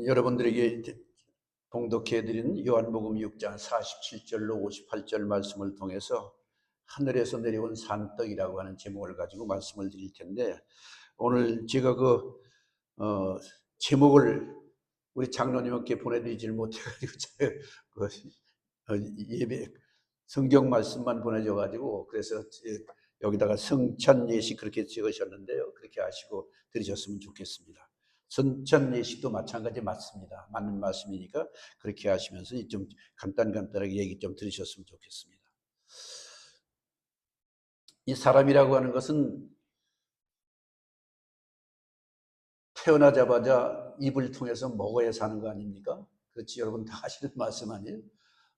여러분들에게 봉독해드린 요한복음 6장 47절로 58절 말씀을 통해서 하늘에서 내려온 산떡이라고 하는 제목을 가지고 말씀을 드릴 텐데, 오늘 제가 제목을 우리 장로님께 보내드리질 못해가지고 예배 성경 말씀만 보내줘가지고, 그래서 여기다가 성찬예식 그렇게 적으셨는데요, 그렇게 하시고 들으셨으면 좋겠습니다. 성찬예식도 마찬가지 맞습니다. 맞는 말씀이니까 그렇게 하시면서 좀 간단하게 얘기 좀 들으셨으면 좋겠습니다. 이 사람이라고 하는 것은 태어나자마자 입을 통해서 먹어야 사는 거 아닙니까? 그렇지, 여러분 다 아시는 말씀 아니에요?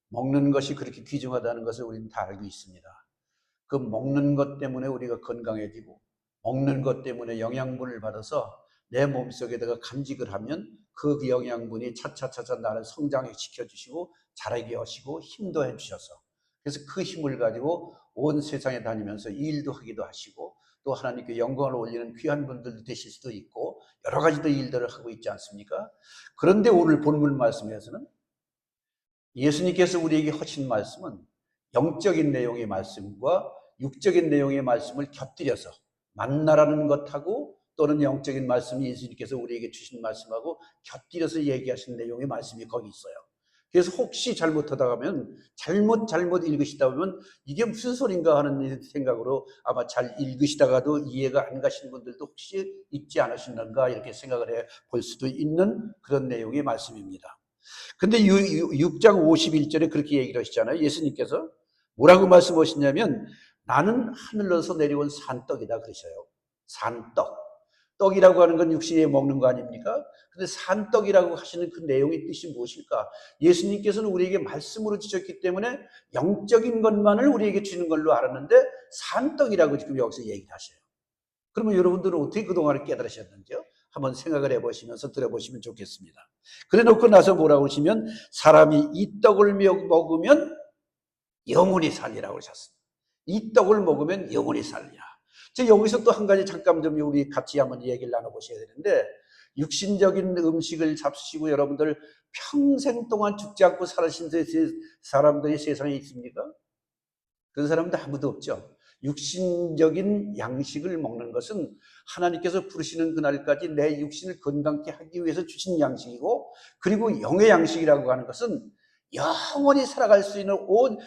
먹는 것이 그렇게 귀중하다는 것을 우리는 다 알고 있습니다. 그 먹는 것 때문에 우리가 건강해지고, 먹는 것 때문에 영양분을 받아서 내 몸속에다가 간직을 하면 그 영양분이 차차차차 나를 성장시켜 주시고 자라게 하시고 힘도 해주셔서, 그래서 그 힘을 가지고 온 세상에 다니면서 일도 하기도 하시고, 또 하나님께 영광을 올리는 귀한 분들도 되실 수도 있고, 여러 가지 일들을 하고 있지 않습니까? 그런데 오늘 본문 말씀에서는 예수님께서 우리에게 하신 말씀은 영적인 내용의 말씀과 육적인 내용의 말씀을 곁들여서, 만나라는 것하고 또는 영적인 말씀이 예수님께서 우리에게 주신 말씀하고 곁들여서 얘기하신 내용의 말씀이 거기 있어요. 그래서 혹시 잘못하다가면 잘못 읽으시다 보면 이게 무슨 소린가 하는 생각으로 아마 잘 읽으시다가도 이해가 안 가시는 분들도 혹시 있지 않으시는가, 이렇게 생각을 해 볼 수도 있는 그런 내용의 말씀입니다. 근데 6장 51절에 그렇게 얘기를 하시잖아요. 예수님께서 뭐라고 말씀하시냐면, 나는 하늘로서 내려온 산떡이다 그러셔요. 산떡. 떡이라고 하는 건 육신에 먹는 거 아닙니까? 근데 산떡이라고 하시는 그 내용의 뜻이 무엇일까? 예수님께서는 우리에게 말씀으로 주셨기 때문에 영적인 것만을 우리에게 주는 걸로 알았는데, 산떡이라고 지금 여기서 얘기를 하셔요. 그러면 여러분들은 어떻게 그동안에 깨달으셨는지요? 한번 생각을 해보시면서 들어보시면 좋겠습니다. 그래 놓고 나서 뭐라고 하시면, 사람이 이 떡을 먹으면 영원히 살리라고 하셨습니다. 이 떡을 먹으면 영원히 살리라. 여기서 또 한 가지 잠깐 좀 우리 같이 한번 얘기를 나눠보셔야 되는데, 육신적인 음식을 잡수시고 여러분들 평생 동안 죽지 않고 살아신 사람들이 세상에 있습니까? 그런 사람도 아무도 없죠. 육신적인 양식을 먹는 것은 하나님께서 부르시는 그날까지 내 육신을 건강케 하기 위해서 주신 양식이고, 그리고 영의 양식이라고 하는 것은 영원히 살아갈 수 있는, 온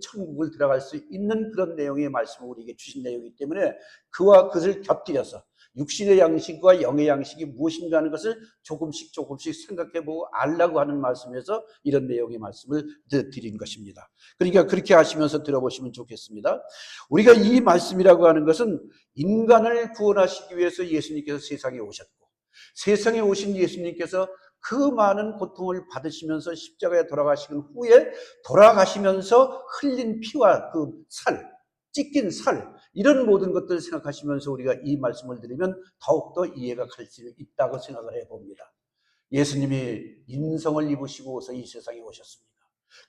천국을 들어갈 수 있는 그런 내용의 말씀을 우리에게 주신 내용이기 때문에, 그와 그것을 곁들여서 육신의 양식과 영의 양식이 무엇인가 하는 것을 조금씩 생각해보고 알라고 하는 말씀에서 이런 내용의 말씀을 드린 것입니다. 그러니까 그렇게 하시면서 들어보시면 좋겠습니다. 우리가 이 말씀이라고 하는 것은 인간을 구원하시기 위해서 예수님께서 세상에 오셨고, 세상에 오신 예수님께서 그 많은 고통을 받으시면서 십자가에 돌아가신 후에 돌아가시면서 흘린 피와 그 살, 찢긴 살, 이런 모든 것들을 생각하시면서 우리가 이 말씀을 드리면 더욱더 이해가 갈 수 있다고 생각을 해봅니다. 예수님이 인성을 입으시고서 이 세상에 오셨습니다.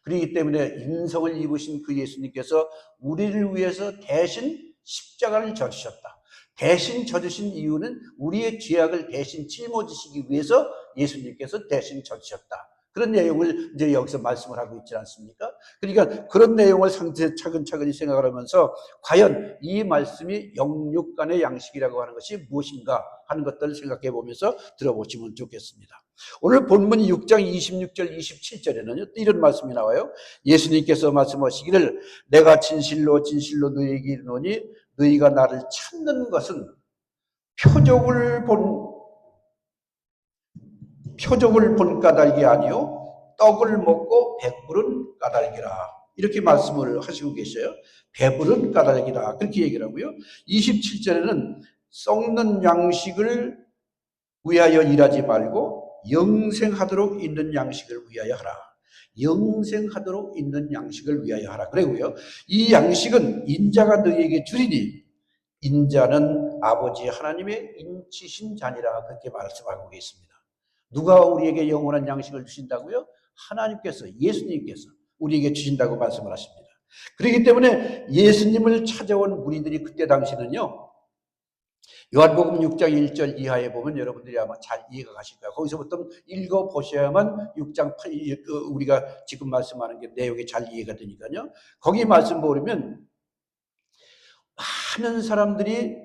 그렇기 때문에 인성을 입으신 그 예수님께서 우리를 위해서 대신 십자가를 져주셨다. 대신 져주신 이유는 우리의 죄악을 대신 짊어지시기 위해서 예수님께서 대신 져주셨다. 그런 내용을 이제 여기서 말씀을 하고 있지 않습니까? 그러니까 그런 내용을 차근차근히 생각을 하면서, 과연 이 말씀이 영육 간의 양식이라고 하는 것이 무엇인가 하는 것들을 생각해 보면서 들어보시면 좋겠습니다. 오늘 본문 6장 26절 27절에는 이런 말씀이 나와요. 예수님께서 말씀하시기를, 내가 진실로 진실로 너희에게 이르노니 너희가 나를 찾는 것은 표적을 본 까닭이 아니요 떡을 먹고 배부른 까닭이라, 이렇게 말씀을 하시고 계셔요. 배부른 까닭이라 그렇게 얘기를 하고요. 27절에는 썩는 양식을 위하여 일하지 말고 영생하도록 있는 양식을 위하여 하라. 영생하도록 있는 양식을 위하여 하라 그러고요. 이 양식은 인자가 너희에게 주리니 인자는 아버지 하나님의 인치신 자니라, 그렇게 말씀하고 계십니다. 누가 우리에게 영원한 양식을 주신다고요? 하나님께서, 예수님께서 우리에게 주신다고 말씀을 하십니다. 그렇기 때문에 예수님을 찾아온 무리들이 그때 당시는요, 요한복음 6장 1절 이하에 보면 여러분들이 아마 잘 이해가 가실 거예요. 거기서부터 읽어보셔야만 6장 8, 우리가 지금 말씀하는 게 내용이 잘 이해가 되니까요. 거기 말씀 보면 많은 사람들이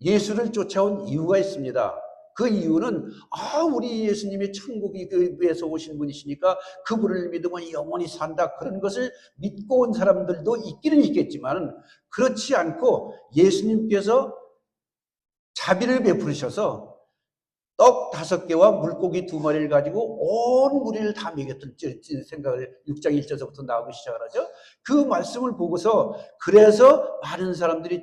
예수를 쫓아온 이유가 있습니다. 그 이유는 우리 예수님이 천국에서 오신 분이시니까 그분을 믿으면 영원히 산다, 그런 것을 믿고 온 사람들도 있기는 있겠지만, 그렇지 않고 예수님께서 자비를 베푸셔서 떡 5개와 물고기 2마리를 가지고 온 무리를 다 먹였던 생각을 6장 1절부터 나오기 시작을 하죠. 그 말씀을 보고서 그래서 많은 사람들이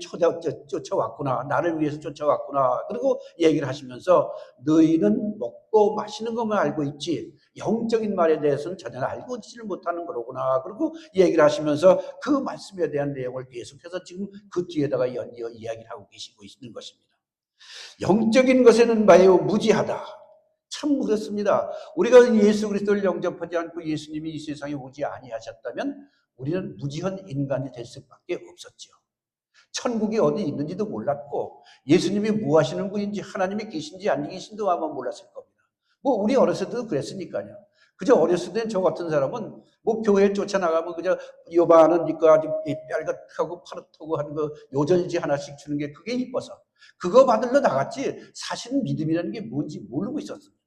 쫓아왔구나, 나를 위해서 쫓아왔구나, 그리고 얘기를 하시면서 너희는 먹고 마시는 것만 알고 있지 영적인 말에 대해서는 전혀 알고 있지를 못하는 거로구나, 그리고 얘기를 하시면서 그 말씀에 대한 내용을 계속해서 지금 그 뒤에다가 연이어 이야기를 하고 계시고 있는 것입니다. 영적인 것에는 매우 무지하다. 참 그렇습니다. 우리가 예수 그리스도를 영접하지 않고 예수님이 이 세상에 오지 아니하셨다면 우리는 무지한 인간이 될 수밖에 없었죠. 천국이 어디 있는지도 몰랐고 예수님이 뭐 하시는 분인지, 하나님이 계신지 안 계신지도 아마 몰랐을 겁니다. 우리 어렸을 때도 그랬으니까요. 그저 어렸을 때 저 같은 사람은 교회에 쫓아나가면 그저 요만한 니까 아주 빨갛고 파릇하고 하는 거 요절지 하나씩 주는 게 그게 이뻐서 그거 받으러 나갔지 사실은 믿음이라는 게 뭔지 모르고 있었습니다.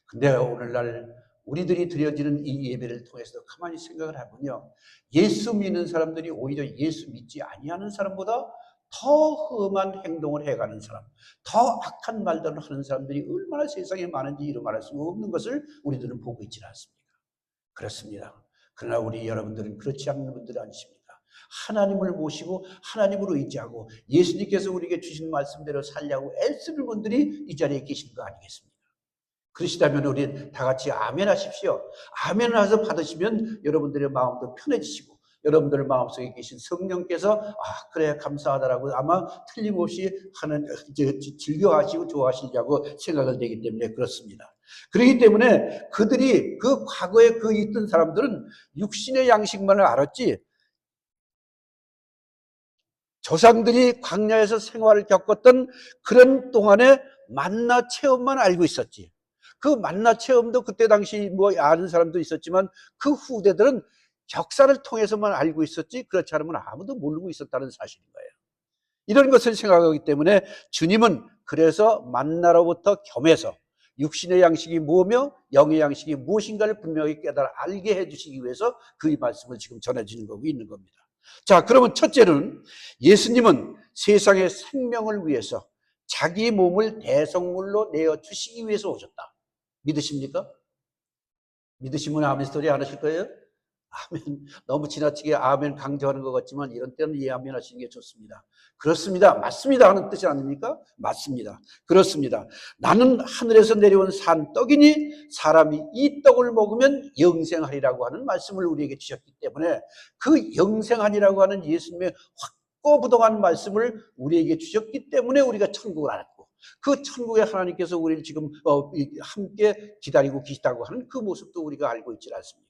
근데 오늘날 우리들이 드려지는 이 예배를 통해서 가만히 생각을 해보면요, 예수 믿는 사람들이 오히려 예수 믿지 아니하는 사람보다 더 험한 행동을 해가는 사람, 더 악한 말들을 하는 사람들이 얼마나 세상에 많은지 이루 말할 수 없는 것을 우리들은 보고 있지 않습니까? 그렇습니다. 그러나 우리 여러분들은 그렇지 않는 분들이 아니십니까? 하나님을 모시고 하나님을 의지하고 예수님께서 우리에게 주신 말씀대로 살려고 애쓰는 분들이 이 자리에 계신 거 아니겠습니까? 그러시다면 우리 다 같이 아멘 하십시오. 아멘을 해서 받으시면 여러분들의 마음도 편해지시고 여러분들 마음속에 계신 성령께서 그래 감사하다라고 아마 틀림없이 즐겨하시고 좋아하시려고 생각을 되기 때문에 그렇습니다. 그렇기 때문에 그들이 그 과거에 있던 사람들은 육신의 양식만을 알았지, 조상들이 광야에서 생활을 겪었던 그런 동안에 만나 체험만 알고 있었지. 그 만나 체험도 그때 당시 아는 사람도 있었지만 그 후대들은 역사를 통해서만 알고 있었지 그렇지 않으면 아무도 모르고 있었다는 사실인 거예요. 이런 것을 생각하기 때문에 주님은 그래서 만나로부터 겸해서 육신의 양식이 뭐며 영의 양식이 무엇인가를 분명히 깨달아 알게 해주시기 위해서 그 말씀을 지금 전해주는 거고 있는 겁니다. 자, 그러면 첫째는 예수님은 세상의 생명을 위해서 자기 몸을 대성물로 내어주시기 위해서 오셨다. 믿으십니까? 믿으시면 아멘 소리 안 하실 거예요? 아멘. 너무 지나치게 아멘 강조하는 것 같지만 이런 때는 예 아멘 하시는 게 좋습니다. 그렇습니다. 맞습니다 하는 뜻이 아닙니까? 맞습니다. 그렇습니다. 나는 하늘에서 내려온 산 떡이니 사람이 이 떡을 먹으면 영생하리라고 하는 말씀을 우리에게 주셨기 때문에 그 영생하리라고 하는 예수님의 확고부동한 말씀을 우리에게 주셨기 때문에 우리가 천국을 알았고 그 천국에 하나님께서 우리를 지금 함께 기다리고 계시다고 하는 그 모습도 우리가 알고 있지 않습니까?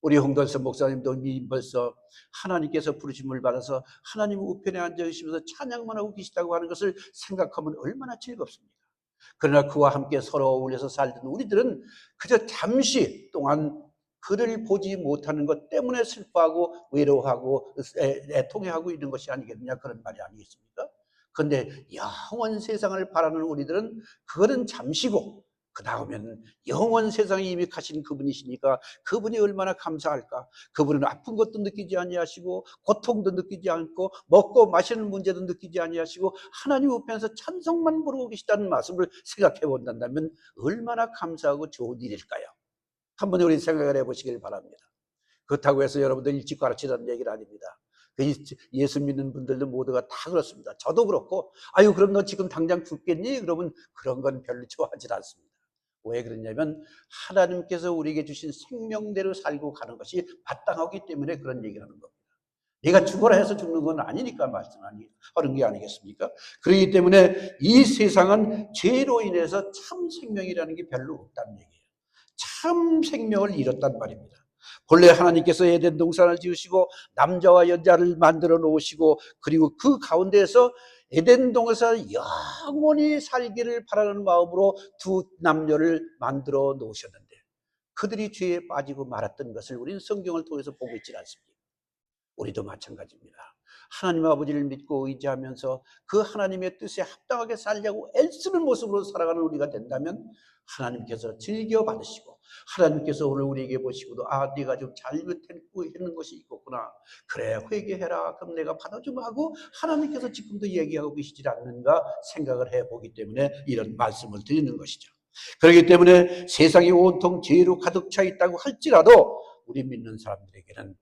우리 홍달선 목사님도 벌써 하나님께서 부르심을 받아서 하나님 우편에 앉아 계시면서 찬양만 하고 계시다고 하는 것을 생각하면 얼마나 즐겁습니까? 그러나 그와 함께 서로 어울려서 살던 우리들은 그저 잠시 동안 그를 보지 못하는 것 때문에 슬퍼하고 외로워하고 애통해하고 있는 것이 아니겠느냐, 그런 말이 아니겠습니까? 그런데 영원 세상을 바라는 우리들은 그거는 잠시고 그 다음에는 영원 세상에 이미 가신 그분이시니까 그분이 얼마나 감사할까. 그분은 아픈 것도 느끼지 아니하시고 고통도 느끼지 않고 먹고 마시는 문제도 느끼지 아니하시고 하나님 우편에서 찬송만 부르고 계시다는 말씀을 생각해 본다면 얼마나 감사하고 좋은 일일까요? 한번 우리 생각을 해보시길 바랍니다. 그렇다고 해서 여러분들 일찍 가르치라는 얘기는 아닙니다. 예수 믿는 분들도 모두가 다 그렇습니다. 저도 그렇고 그럼 너 지금 당장 죽겠니? 그러면 그런 건 별로 좋아하지 않습니다. 왜 그러냐면 하나님께서 우리에게 주신 생명대로 살고 가는 것이 마땅하기 때문에 그런 얘기를 하는 겁니다. 내가 죽어라 해서 죽는 건 아니니까 말씀하는 게 아니겠습니까? 그렇기 때문에 이 세상은 죄로 인해서 참 생명이라는 게 별로 없다는 얘기예요. 참 생명을 잃었단 말입니다. 본래 하나님께서 에덴 동산을 지으시고 남자와 여자를 만들어 놓으시고 그리고 그 가운데에서 에덴동에서 영원히 살기를 바라는 마음으로 두 남녀를 만들어 놓으셨는데 그들이 죄에 빠지고 말았던 것을 우리는 성경을 통해서 보고 있지 않습니까? 우리도 마찬가지입니다. 하나님 아버지를 믿고 의지하면서 그 하나님의 뜻에 합당하게 살려고 애쓰는 모습으로 살아가는 우리가 된다면 하나님께서 즐겨 받으시고 하나님께서 오늘 우리에게 보시고도 네가 좀 잘못했는 것이 있겠구나. 그래 회개해라. 그럼 내가 받아주마 하고 하나님께서 지금도 얘기하고 계시지 않는가 생각을 해보기 때문에 이런 말씀을 드리는 것이죠. 그렇기 때문에 세상이 온통 죄로 가득 차 있다고 할지라도 우리 믿는 사람들에게는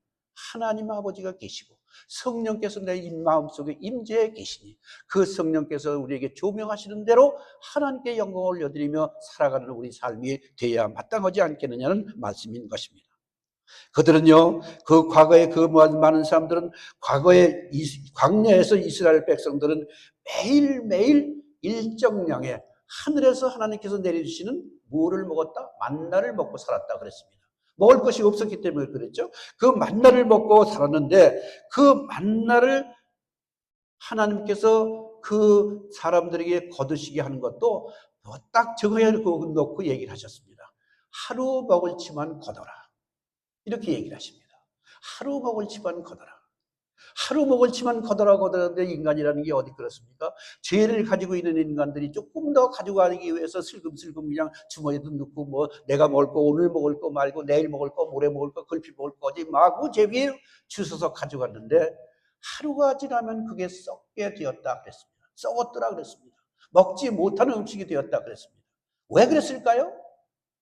하나님 아버지가 계시고 성령께서 내 마음속에 임재해 계시니 그 성령께서 우리에게 조명하시는 대로 하나님께 영광을 올려드리며 살아가는 우리 삶이 되어야 마땅하지 않겠느냐는 말씀인 것입니다. 그들은요, 그 과거에 그 많은 사람들은 과거에 광야에서 이스라엘 백성들은 매일매일 일정량의 하늘에서 하나님께서 내려주시는 뭐를 먹었다? 만나를 먹고 살았다 그랬습니다. 먹을 것이 없었기 때문에 그랬죠. 그 만나를 먹고 살았는데 그 만나를 하나님께서 그 사람들에게 거두시게 하는 것도 딱 적어야 놓고 얘기를 하셨습니다. 하루 먹을 치만 거둬라. 이렇게 얘기를 하십니다. 하루 먹을 치만 거둬라. 하루 먹을 치만 거더라는데 인간이라는 게 어디 그렇습니까? 죄를 가지고 있는 인간들이 조금 더 가져가기 위해서 슬금슬금 그냥 주머니도 넣고 뭐 내가 먹을 거 오늘 먹을 거 말고 내일 먹을 거 모레 먹을 거 글피 먹을 거지 마구 제 위에 주워서 가져갔는데 하루가 지나면 그게 썩게 되었다 그랬습니다. 썩었더라 그랬습니다. 먹지 못하는 음식이 되었다 그랬습니다. 왜 그랬을까요?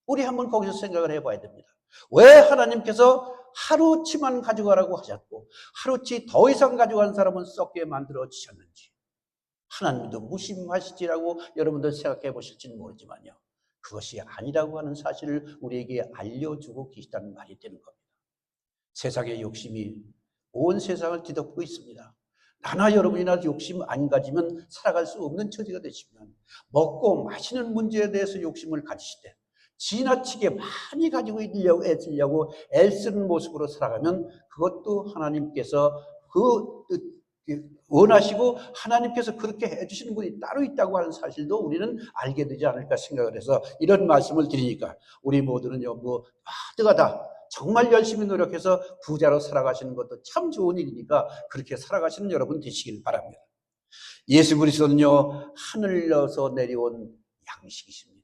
우리 한번 거기서 생각을 해봐야 됩니다. 왜 하나님께서 하루치만 가져가라고 하셨고 하루치 더 이상 가져간 사람은 썩게 만들어지셨는지 하나님도 무심하시지라고 여러분들 생각해 보실지는 모르지만요. 그것이 아니라고 하는 사실을 우리에게 알려주고 계시다는 말이 되는 겁니다. 세상의 욕심이 온 세상을 뒤덮고 있습니다. 나나 여러분이나 욕심 안 가지면 살아갈 수 없는 처지가 되시면 먹고 마시는 문제에 대해서 욕심을 가지시되 지나치게 많이 가지고 있으려고 애쓰려고 애쓰는 모습으로 살아가면 그것도 하나님께서 원하시고 하나님께서 그렇게 해주시는 분이 따로 있다고 하는 사실도 우리는 알게 되지 않을까 생각을 해서 이런 말씀을 드리니까 우리 모두는요 뜨거다 정말 열심히 노력해서 부자로 살아가시는 것도 참 좋은 일이니까 그렇게 살아가시는 여러분 되시길 바랍니다. 예수 그리스도는요 하늘로서 내려온 양식이십니다.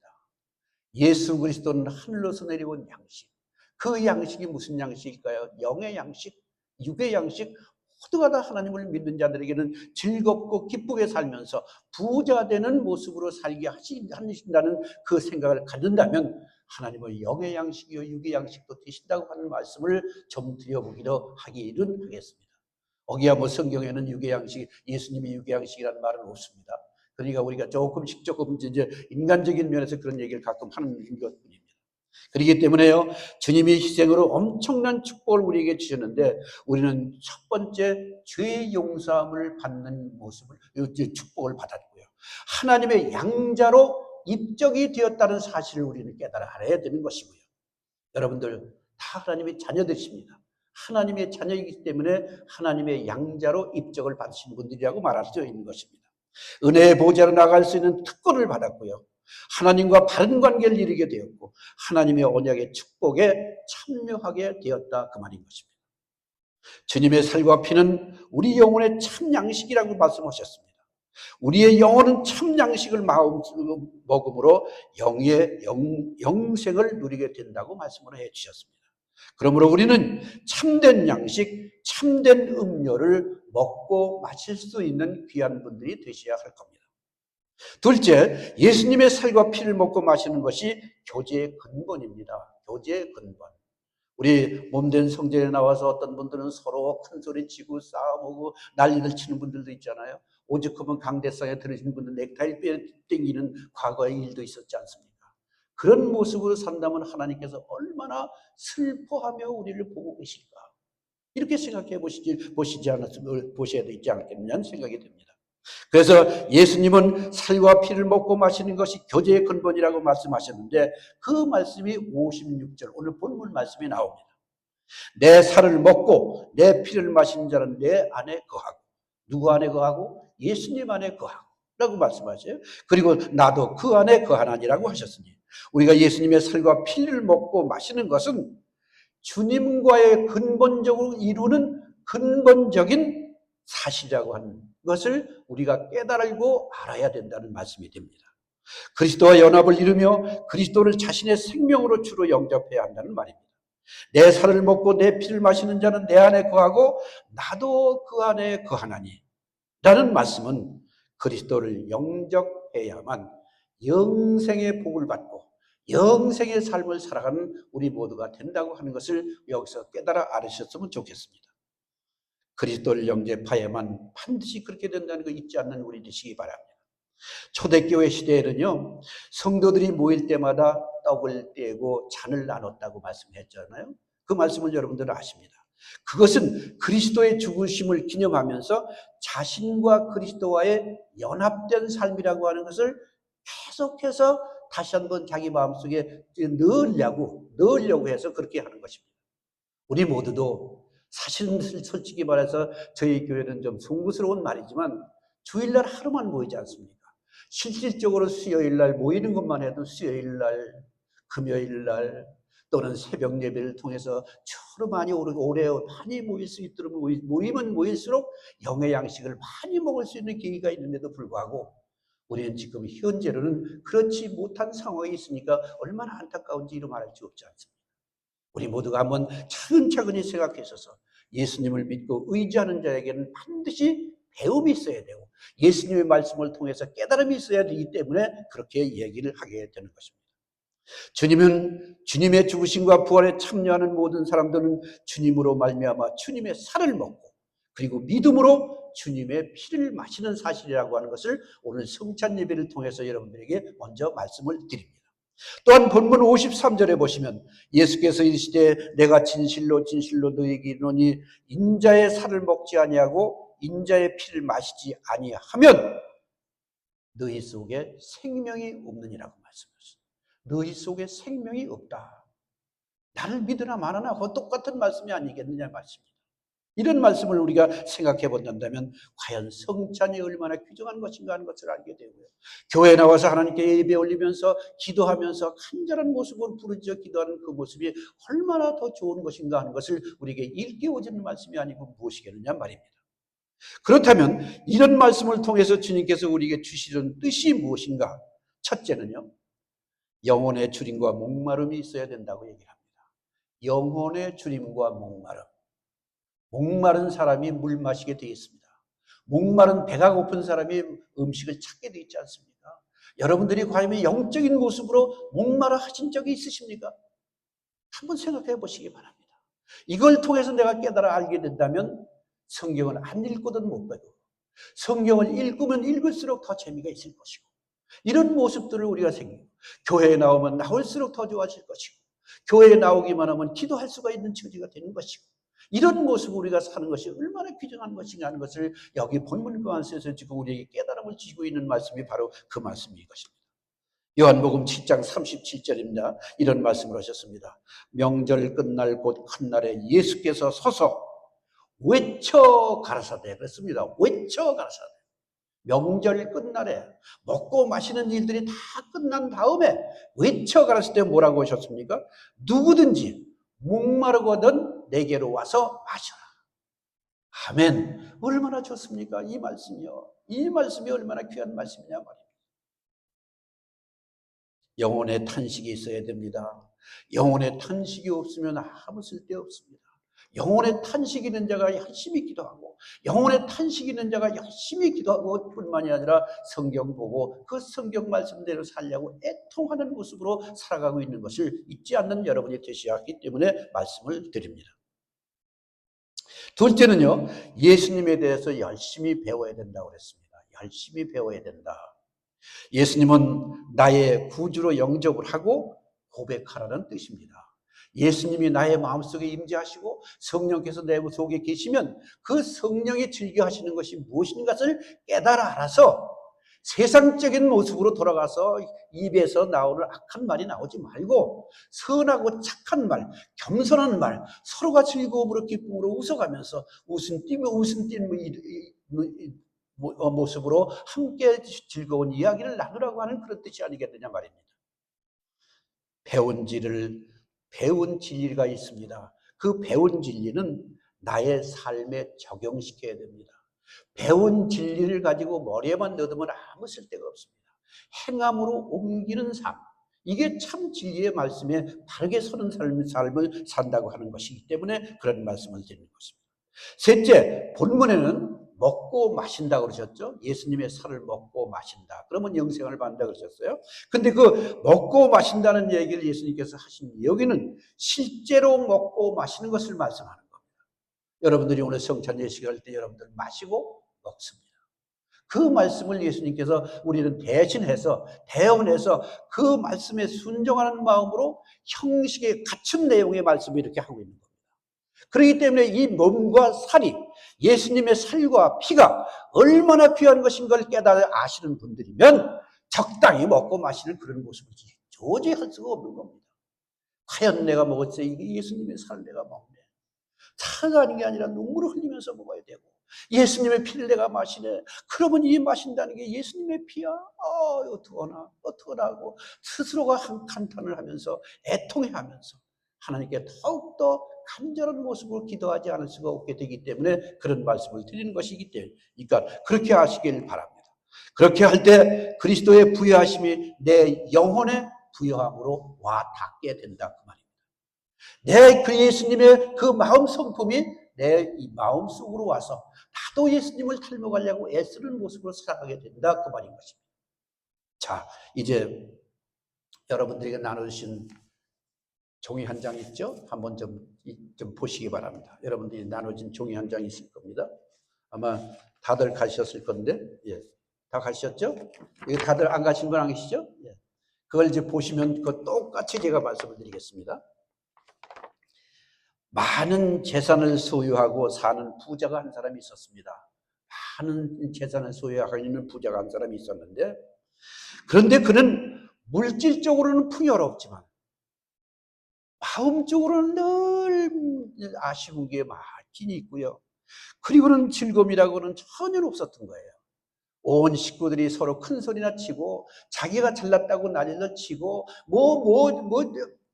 예수 그리스도는 하늘로서 내려온 양식. 그 양식이 무슨 양식일까요? 영의 양식, 육의 양식. 모두가 다 하나님을 믿는 자들에게는 즐겁고 기쁘게 살면서 부자 되는 모습으로 살게 하신다는 그 생각을 갖는다면 하나님은 영의 양식이요 육의 양식도 되신다고 하는 말씀을 좀 드려보기로 하기는 하겠습니다. 거기야 뭐 성경에는 육의 양식, 예수님이 육의 양식이라는 말은 없습니다. 그러니까 우리가 조금 이제 인간적인 면에서 그런 얘기를 가끔 하는 것뿐입니다. 그렇기 때문에요, 주님이 희생으로 엄청난 축복을 우리에게 주셨는데 우리는 첫 번째 죄 용서함을 받는 모습을 축복을 받았고요. 하나님의 양자로 입적이 되었다는 사실을 우리는 깨달아야 되는 것이고요. 여러분들 다 하나님의 자녀들이십니다. 하나님의 자녀이기 때문에 하나님의 양자로 입적을 받으신 분들이라고 말할 수 있는 것입니다. 은혜의 보좌로 나갈 수 있는 특권을 받았고요. 하나님과 바른 관계를 이루게 되었고 하나님의 언약의 축복에 참여하게 되었다 그 말인 것입니다. 주님의 살과 피는 우리 영혼의 참 양식이라고 말씀하셨습니다. 우리의 영혼은 참 양식을 먹음으로 영생을 누리게 된다고 말씀을 해주셨습니다. 그러므로 우리는 참된 양식, 참된 음료를 먹고 마실 수 있는 귀한 분들이 되셔야 할 겁니다. 둘째, 예수님의 살과 피를 먹고 마시는 것이 교제의 근본입니다. 교제의 근본. 우리 몸된 성전에 나와서 어떤 분들은 서로 큰 소리 치고 싸우고 난리를 치는 분들도 있잖아요. 오죽하면 강대상에 들으신 분들 넥타이 땡기는 과거의 일도 있었지 않습니까? 그런 모습으로 산다면 하나님께서 얼마나 슬퍼하며 우리를 보고 계실까? 이렇게 생각해 보셔야 되지 않겠느냐는 생각이 듭니다. 그래서 예수님은 살과 피를 먹고 마시는 것이 교제의 근본이라고 말씀하셨는데 그 말씀이 56절 오늘 본문 말씀이 나옵니다. 내 살을 먹고 내 피를 마시는 자는 내 안에 거하고 누구 안에 거하고? 예수님 안에 거하고 라고 말씀하세요. 그리고 나도 그 안에 거하나니라고 하셨으니 우리가 예수님의 살과 피를 먹고 마시는 것은 주님과의 근본적으로 이루는 근본적인 사실이라고 하는 것을 우리가 깨달고 알아야 된다는 말씀이 됩니다. 그리스도와 연합을 이루며 그리스도를 자신의 생명으로 주로 영접해야 한다는 말입니다. 내 살을 먹고 내 피를 마시는 자는 내 안에 거하고 나도 그 안에 거하나니 라는 말씀은 그리스도를 영접해야만 영생의 복을 받고 영생의 삶을 살아가는 우리 모두가 된다고 하는 것을 여기서 깨달아 알으셨으면 좋겠습니다. 그리스도를 영접해야만 반드시 그렇게 된다는 거 잊지 않는 우리 되시기 바랍니다. 초대교회 시대에는요, 성도들이 모일 때마다 떡을 떼고 잔을 나눴다고 말씀했잖아요. 그 말씀을 여러분들은 아십니다. 그것은 그리스도의 죽으심을 기념하면서 자신과 그리스도와의 연합된 삶이라고 하는 것을 계속해서 다시 한번 자기 마음속에 넣으려고 해서 그렇게 하는 것입니다. 우리 모두도 사실은 솔직히 말해서 저희 교회는 좀 송구스러운 말이지만 주일날 하루만 모이지 않습니까? 실질적으로 수요일날 모이는 것만 해도 수요일날, 금요일날 또는 새벽 예배를 통해서 주로 많이 오래 많이 모일 수 있도록 모이면 모일수록 영의 양식을 많이 먹을 수 있는 기회가 있는데도 불구하고 우리는 지금 현재로는 그렇지 못한 상황이 있으니까 얼마나 안타까운지 이루 말할 수 없지 않습니까? 우리 모두가 한번 차근차근히 생각해서서 예수님을 믿고 의지하는 자에게는 반드시 배움이 있어야 되고 예수님의 말씀을 통해서 깨달음이 있어야 되기 때문에 그렇게 얘기를 하게 되는 것입니다. 주님은 주님의 죽으심과 부활에 참여하는 모든 사람들은 주님으로 말미암아 주님의 살을 먹고 그리고 믿음으로 주님의 피를 마시는 사실이라고 하는 것을 오늘 성찬 예배를 통해서 여러분들에게 먼저 말씀을 드립니다. 또한 본문 53절에 보시면 예수께서 이르시되 내가 진실로 진실로 너희에게 이르노니 인자의 살을 먹지 아니하고 인자의 피를 마시지 아니하면 너희 속에 생명이 없느니라고 말씀하셨습니다. 너희 속에 생명이 없다. 나를 믿으나 마나나 그 똑같은 말씀이 아니겠느냐 말씀입니다. 이런 말씀을 우리가 생각해 본다면 과연 성찬이 얼마나 귀중한 것인가 하는 것을 알게 되고요. 교회에 나와서 하나님께 예배 올리면서 기도하면서 간절한 모습으로 부르짖어 기도하는 그 모습이 얼마나 더 좋은 것인가 하는 것을 우리에게 일깨워주는 말씀이 아니고 무엇이겠느냐 말입니다. 그렇다면 이런 말씀을 통해서 주님께서 우리에게 주시는 뜻이 무엇인가? 첫째는요, 영혼의 주림과 목마름이 있어야 된다고 얘기를 합니다. 영혼의 주림과 목마름. 목마른 사람이 물 마시게 되어 있습니다. 목마른 배가 고픈 사람이 음식을 찾게 되어 있지 않습니까? 여러분들이 과연 영적인 모습으로 목마라 하신 적이 있으십니까? 한번 생각해 보시기 바랍니다. 이걸 통해서 내가 깨달아 알게 된다면 성경을 안 읽거든 못 봐도 성경을 읽으면 읽을수록 더 재미가 있을 것이고 이런 모습들을 우리가 생기고 교회에 나오면 나올수록 더 좋아질 것이고 교회에 나오기만 하면 기도할 수가 있는 처지가 되는 것이고 이런 모습을 우리가 사는 것이 얼마나 귀중한 것인가 하는 것을 여기 본문 가운데서 지금 우리에게 깨달음을 주시고 있는 말씀이 바로 그 말씀인 것입니다. 요한복음 7장 37절입니다. 이런 말씀을 하셨습니다. 명절 끝날 곧 큰 날에 예수께서 서서 외쳐 가라사대 그랬습니다. 외쳐 가라사대. 명절 끝날에 먹고 마시는 일들이 다 끝난 다음에 외쳐 가라사대 뭐라고 하셨습니까? 누구든지 목마르거든 내게로 와서 마셔라. 아멘. 얼마나 좋습니까? 이 말씀이요. 이 말씀이 얼마나 귀한 말씀이냐 말입니다. 영혼의 탄식이 있어야 됩니다. 영혼의 탄식이 없으면 아무 쓸데 없습니다. 영혼의 탄식 있는 자가 열심히 기도하고 영혼의 탄식 있는 자가 열심히 기도하고 뿐만이 아니라 성경 보고 그 성경 말씀대로 살려고 애통하는 모습으로 살아가고 있는 것을 잊지 않는 여러분이 되셔야 하기 때문에 말씀을 드립니다. 둘째는요, 예수님에 대해서 열심히 배워야 된다고 그랬습니다. 열심히 배워야 된다. 예수님은 나의 구주로 영접을 하고 고백하라는 뜻입니다. 예수님이 나의 마음속에 임재하시고 성령께서 내 속에 계시면 그 성령이 즐겨 하시는 것이 무엇인가를 깨달아 알아서 세상적인 모습으로 돌아가서 입에서 나오는 악한 말이 나오지 말고 선하고 착한 말, 겸손한 말, 서로가 즐거움으로 기쁨으로 웃어가면서 웃음 띠며 모습으로 함께 즐거운 이야기를 나누라고 하는 그런 뜻이 아니겠느냐 말입니다. 배운 진리가 있습니다. 그 배운 진리는 나의 삶에 적용시켜야 됩니다. 배운 진리를 가지고 머리에만 넣으면 아무 쓸데가 없습니다. 행함으로 옮기는 삶, 이게 참 진리의 말씀에 바르게 서는 삶을 산다고 하는 것이기 때문에 그런 말씀을 드리는 것입니다. 셋째, 본문에는 먹고 마신다 그러셨죠? 예수님의 살을 먹고 마신다. 그러면 영생을 받는다 그러셨어요. 근데 그 먹고 마신다는 얘기를 예수님께서 하신 여기는 실제로 먹고 마시는 것을 말씀하는 겁니다. 여러분들이 오늘 성찬 예식을 할 때 여러분들 마시고 먹습니다. 그 말씀을 예수님께서 우리는 대신해서 대언해서 그 말씀에 순종하는 마음으로 형식에 갖춘 내용의 말씀을 이렇게 하고 있는 겁니다. 그렇기 때문에 이 몸과 살이 예수님의 살과 피가 얼마나 귀한 것인가를 깨달아 아시는 분들이면 적당히 먹고 마시는 그런 모습을 도저히 할 수가 없는 겁니다. 과연 내가 먹었어요? 이게 예수님의 살을 내가 먹네. 차가 아닌 게 아니라 눈물을 흘리면서 먹어야 되고 예수님의 피를 내가 마시네. 그러면 이 마신다는 게 예수님의 피야? 어떡하나 하고 스스로가 한탄을 하면서 애통해하면서 하나님께 더욱더 간절한 모습으로 기도하지 않을 수가 없게 되기 때문에 그런 말씀을 드리는 것이기 때문에 그러니까 그렇게 하시길 바랍니다. 그렇게 할 때 그리스도의 부여하심이 내 영혼에 부여함으로 와 닿게 된다 그 말입니다. 그 예수님의 그 마음 성품이 내 이 마음 속으로 와서 나도 예수님을 닮아가려고 애쓰는 모습으로 살아가게 된다 그 말인 것입니다. 자, 이제 여러분들에게 나눠주신 종이 한 장 있죠? 한번 좀 보시기 바랍니다. 여러분들이 나눠진 종이 한 장 있을 겁니다. 아마 다들 가셨을 건데, 예, 다 가셨죠? 이거 다들 안 가신 분 안 계시죠? 예. 그걸 이제 보시면 그 똑같이 제가 말씀을 드리겠습니다. 많은 재산을 소유하고 사는 부자가 한 사람이 있었습니다. 많은 재산을 소유하고 있는 부자가 한 사람이 있었는데, 그런데 그는 물질적으로는 풍요롭지만 마음적으로는 늘 아쉬운 게 많긴 있고요. 그리고는 즐거움이라고는 전혀 없었던 거예요. 온 식구들이 서로 큰 소리나 치고 자기가 잘났다고 난리를 치고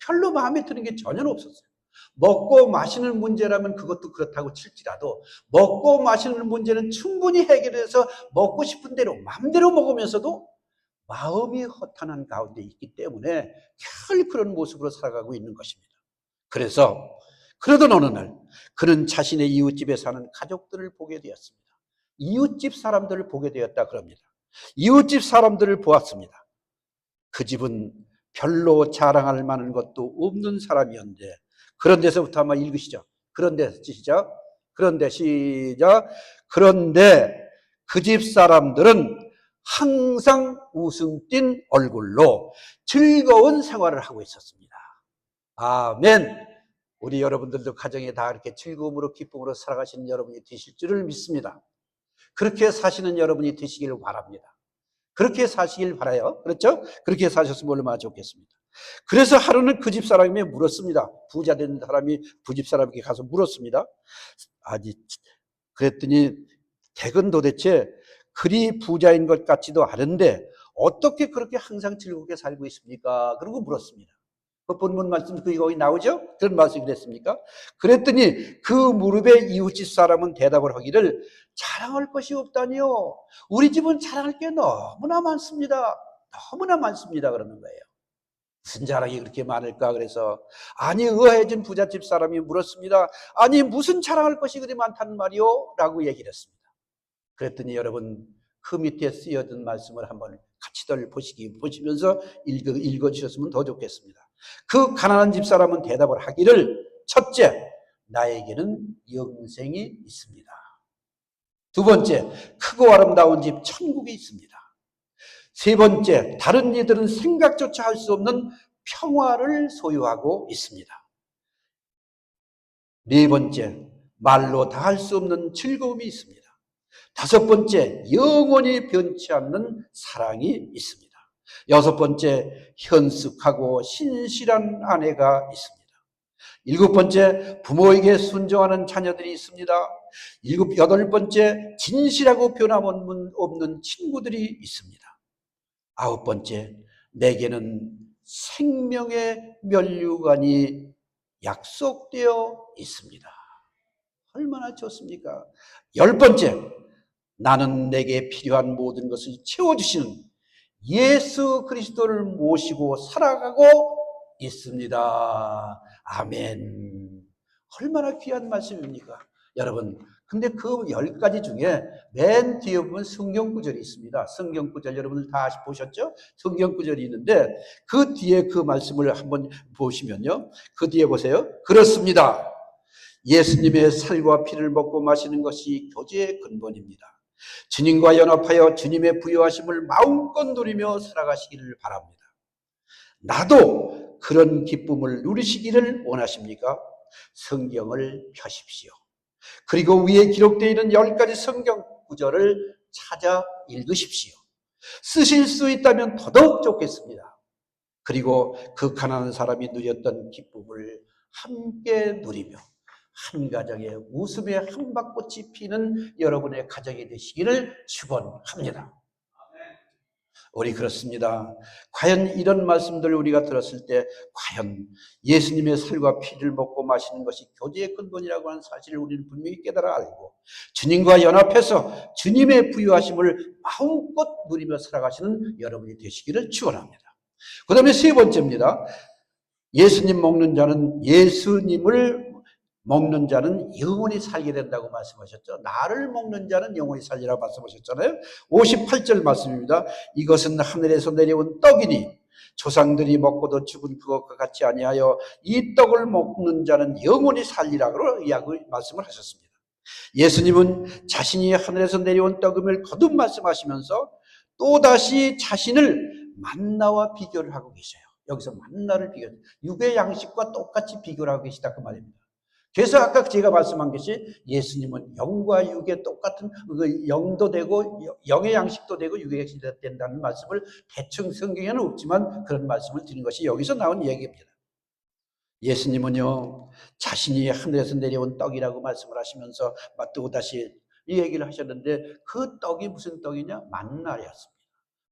별로 마음에 드는 게 전혀 없었어요. 먹고 마시는 문제라면 그것도 그렇다고 칠지라도 먹고 마시는 문제는 충분히 해결해서 먹고 싶은 대로 마음대로 먹으면서도 마음이 허탄한 가운데 있기 때문에 늘 그런 모습으로 살아가고 있는 것입니다. 그래서 그러던 어느 날 그는 자신의 이웃집에 사는 가족들을 보게 되었습니다. 이웃집 사람들을 보게 되었다 그럽니다. 이웃집 사람들을 보았습니다. 그 집은 별로 자랑할 만한 것도 없는 사람이었는데 그런 데서부터 한번 읽으시죠. 그런데 시작. 그런데 그 집 사람들은 항상 웃음 띤 얼굴로 즐거운 생활을 하고 있었습니다. 아멘. 우리 여러분들도 가정에 다 이렇게 즐거움으로 기쁨으로 살아가시는 여러분이 되실 줄을 믿습니다. 그렇게 사시는 여러분이 되시기를 바랍니다. 그렇게 사시길 바라요. 그렇죠? 그렇게 사셨으면 얼마나 좋겠습니다. 그래서 하루는 그 집 사람이 물었습니다. 부자 된 사람이 그 집 사람에게 가서 물었습니다. 그랬더니 댁은 도대체 그리 부자인 것 같지도 않은데 어떻게 그렇게 항상 즐겁게 살고 있습니까? 그러고 물었습니다. 그 본문 말씀 거기 나오죠? 그런 말씀이 그랬습니까? 그랬더니 그 무릎에 이웃집 사람은 대답을 하기를 자랑할 것이 없다니요. 우리 집은 자랑할 게 너무나 많습니다. 너무나 많습니다. 그러는 거예요. 무슨 자랑이 그렇게 많을까? 그래서 아니 의아해진 부잣집 사람이 물었습니다. 아니 무슨 자랑할 것이 그리 많다는 말이요? 라고 얘기를 했습니다. 그랬더니 여러분 그 밑에 쓰여진 말씀을 한번 같이들 보시면서 읽어주셨으면 더 좋겠습니다. 그 가난한 집사람은 대답을 하기를 첫째, 나에게는 영생이 있습니다. 두 번째, 크고 아름다운 집 천국이 있습니다. 세 번째, 다른 이들은 생각조차 할 수 없는 평화를 소유하고 있습니다. 네 번째, 말로 다 할 수 없는 즐거움이 있습니다. 다섯 번째, 영원히 변치 않는 사랑이 있습니다. 여섯 번째, 현숙하고 신실한 아내가 있습니다. 일곱 번째, 부모에게 순종하는 자녀들이 있습니다. 여덟 번째, 진실하고 변함없는 친구들이 있습니다. 아홉 번째, 내게는 생명의 면류관이 약속되어 있습니다. 얼마나 좋습니까? 열 번째, 나는 내게 필요한 모든 것을 채워주시는 예수 그리스도를 모시고 살아가고 있습니다. 아멘. 얼마나 귀한 말씀입니까? 여러분, 근데 그 10가지 중에 맨 뒤에 보면 성경 구절이 있습니다. 성경 구절 여러분들 다 보셨죠? 성경 구절이 있는데 그 뒤에 그 말씀을 한번 보시면요. 그 뒤에 보세요. 그렇습니다. 예수님의 살과 피를 먹고 마시는 것이 교제의 근본입니다. 주님과 연합하여 주님의 부여하심을 마음껏 누리며 살아가시기를 바랍니다. 나도 그런 기쁨을 누리시기를 원하십니까? 성경을 펴십시오. 그리고 위에 기록되어 있는 10가지 성경 구절을 찾아 읽으십시오. 쓰실 수 있다면 더더욱 좋겠습니다. 그리고 그 가난한 사람이 누렸던 기쁨을 함께 누리며 한 가정에 웃음의 한박꽃이 피는 여러분의 가정이 되시기를 축원합니다. 우리 그렇습니다. 과연 이런 말씀들을 우리가 들었을 때 과연 예수님의 살과 피를 먹고 마시는 것이 교제의 근본이라고 하는 사실을 우리는 분명히 깨달아 알고 주님과 연합해서 주님의 부유하심을 마음껏 누리며 살아가시는 여러분이 되시기를 축원합니다. 그 다음에 세 번째입니다. 예수님 먹는 자는 예수님을 먹는 자는 영원히 살게 된다고 말씀하셨죠. 나를 먹는 자는 영원히 살리라고 말씀하셨잖아요. 58절 말씀입니다. 이것은 하늘에서 내려온 떡이니 조상들이 먹고도 죽은 그것과 같이 아니하여 이 떡을 먹는 자는 영원히 살리라고 말씀을 하셨습니다. 예수님은 자신이 하늘에서 내려온 떡임을 거듭 말씀하시면서 또다시 자신을 만나와 비교를 하고 계세요. 여기서 만나를 비교, 육의 양식과 똑같이 비교를 하고 계시다 그 말입니다. 그래서 아까 제가 말씀한 것이 예수님은 영과 육의 똑같은 영도 되고 영의 양식도 되고 육의 양식도 된다는 말씀을 대충 성경에는 없지만 그런 말씀을 드린 것이 여기서 나온 얘기입니다. 예수님은요 자신이 하늘에서 내려온 떡이라고 말씀을 하시면서 또다시 이 얘기를 하셨는데 그 떡이 무슨 떡이냐? 만나였습니다.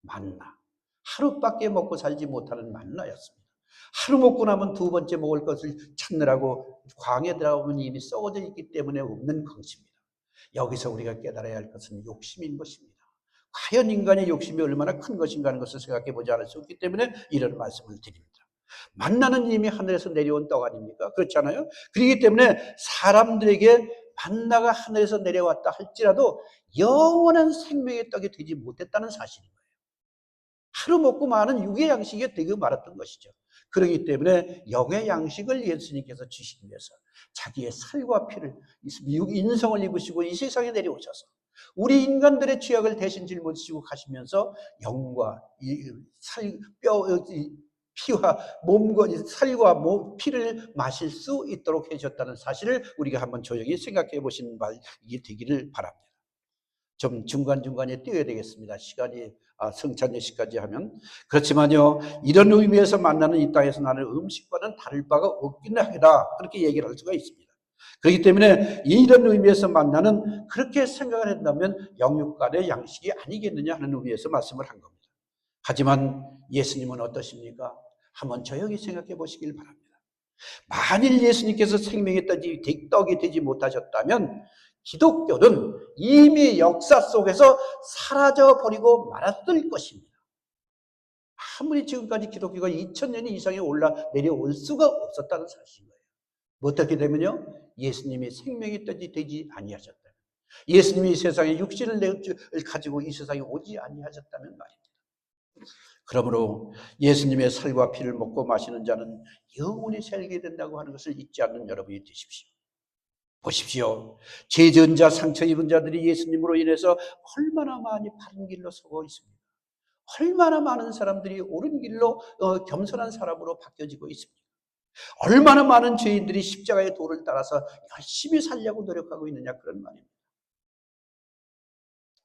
만나. 하루밖에 먹고 살지 못하는 만나였습니다. 하루 먹고 나면 두 번째 먹을 것을 찾느라고 광에 들어가면 이미 썩어져 있기 때문에 없는 것입니다. 여기서 우리가 깨달아야 할 것은 욕심인 것입니다. 과연 인간의 욕심이 얼마나 큰 것인가 하는 것을 생각해 보지 않을 수 없기 때문에 이런 말씀을 드립니다. 만나는 이미 하늘에서 내려온 떡 아닙니까? 그렇잖아요. 그렇기 때문에 사람들에게 만나가 하늘에서 내려왔다 할지라도 영원한 생명의 떡이 되지 못했다는 사실인 거예요. 하루 먹고 마는 육의 양식이 되게 말았던 것이죠. 그렇기 때문에 영의 양식을 예수님께서 주시기 위해서 자기의 살과 피를 인성을 입으시고 이 세상에 내려오셔서 우리 인간들의 죄악을 대신 짊어지시고 가시면서 영과 피와 몸과 살과 피를 마실 수 있도록 해주셨다는 사실을 우리가 한번 조용히 생각해 보시는 말이 되기를 바랍니다. 좀 중간중간에 띄어야 되겠습니다. 시간이 성찬 예식까지 하면. 그렇지만요 이런 의미에서 만나는 이 땅에서 나는 음식과는 다를 바가 없긴 하다 그렇게 얘기를 할 수가 있습니다. 그렇기 때문에 이런 의미에서 만나는 그렇게 생각을 한다면 영육간의 양식이 아니겠느냐 하는 의미에서 말씀을 한 겁니다. 하지만 예수님은 어떠십니까? 한번 조용히 생각해 보시길 바랍니다. 만일 예수님께서 생명의 떡이 되지 못하셨다면 기독교는 이미 역사 속에서 사라져버리고 말았을 것입니다. 아무리 지금까지 기독교가 2000년 이상이 내려올 수가 없었다는 사실이에요. 어떻게 되면요? 예수님이 생명의 떡이 되지 아니하셨다면, 예수님이 세상에 육신을 가지고 이 세상에 오지 아니하셨다면 말입니다. 그러므로 예수님의 살과 피를 먹고 마시는 자는 영원히 살게 된다고 하는 것을 잊지 않는 여러분이 되십시오. 보십시오. 죄 지은 자, 상처 입은 자들이 예수님으로 인해서 얼마나 많이 바른 길로 서고 있습니다. 얼마나 많은 사람들이 옳은 길로 겸손한 사람으로 바뀌어지고 있습니다. 얼마나 많은 죄인들이 십자가의 도를 따라서 열심히 살려고 노력하고 있느냐 그런 말입니다.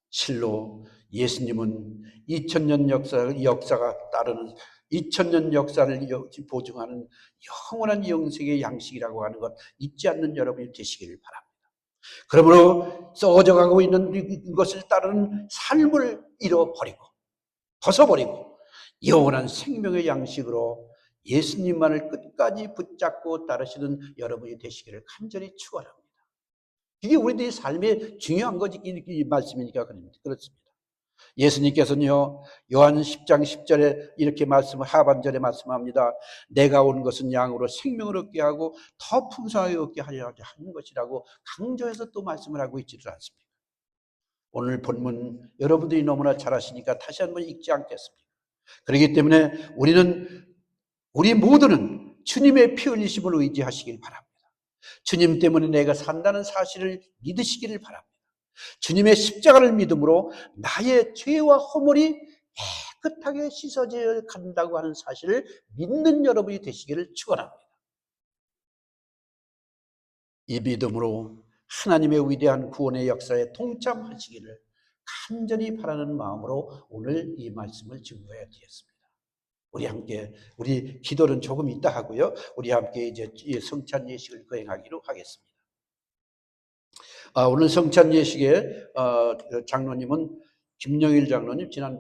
실로 예수님은 2000년 역사가 따르는 2000년 역사를 보증하는 영원한 영생의 양식이라고 하는 것 잊지 않는 여러분이 되시기를 바랍니다. 그러므로 썩어져가고 있는 것을 따르는 삶을 잃어버리고 벗어버리고 영원한 생명의 양식으로 예수님만을 끝까지 붙잡고 따르시는 여러분이 되시기를 간절히 축원합니다. 이게 우리들의 삶의 중요한 것이 이 말씀이니까 그렇습니다. 예수님께서는요, 요한 10장 10절에 이렇게 하반절에 말씀합니다. 내가 온 것은 양으로 생명을 얻게 하고 더 풍성하게 얻게 하려 하는 것이라고 강조해서 또 말씀을 하고 있지를 않습니다. 오늘 본문 여러분들이 너무나 잘 아시니까 다시 한번 읽지 않겠습니다. 그렇기 때문에 우리 모두는 주님의 피 흘리심을 의지하시길 바랍니다. 주님 때문에 내가 산다는 사실을 믿으시기를 바랍니다. 주님의 십자가를 믿음으로 나의 죄와 허물이 깨끗하게 씻어져 간다고 하는 사실을 믿는 여러분이 되시기를 축원합니다. 이 믿음으로 하나님의 위대한 구원의 역사에 동참하시기를 간절히 바라는 마음으로 오늘 이 말씀을 증거해 드렸습니다. 우리 기도는 조금 이따 하고요. 우리 함께 이제 성찬 예식을 거행하기로 하겠습니다. 오늘 성찬 예식에 장로님은 김영일 장로님, 지난